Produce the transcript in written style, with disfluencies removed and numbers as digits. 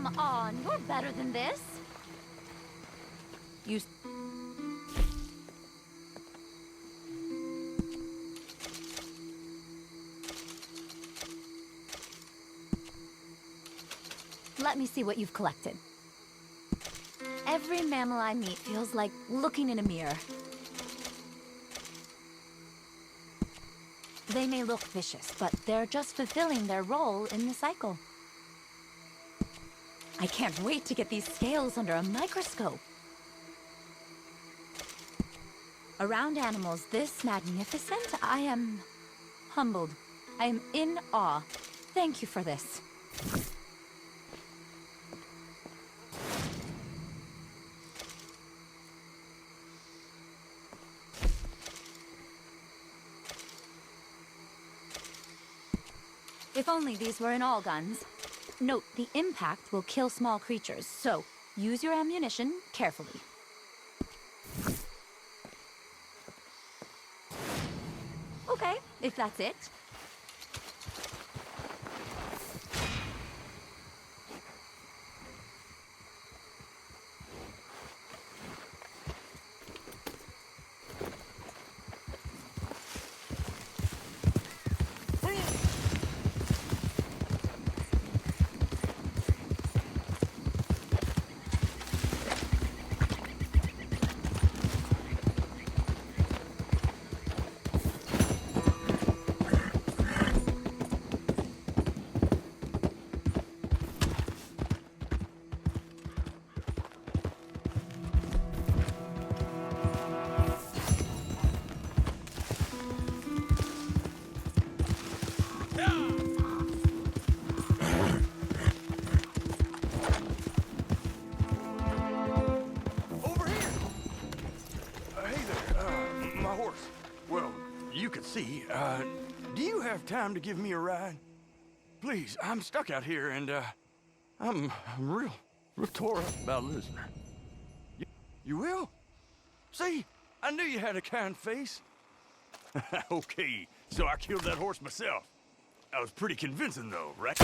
Come on, you're better than this. You... Let me see what you've collected. Every mammal I meet feels like looking in a mirror. They may look vicious, but they're just fulfilling their role in the cycle. I can't wait to get these scales under a microscope. Around animals this magnificent, I am humbled. I am in awe. Thank you for this. If only these were in all guns. Note, the impact will kill small creatures, so use your ammunition carefully. Okay, if that's it. Do you have time to give me a ride? Please, I'm stuck out here and, I'm real tore up about losing her. You will? See, I knew you had a kind face. Okay, so I killed that horse myself. I was pretty convincing though, right?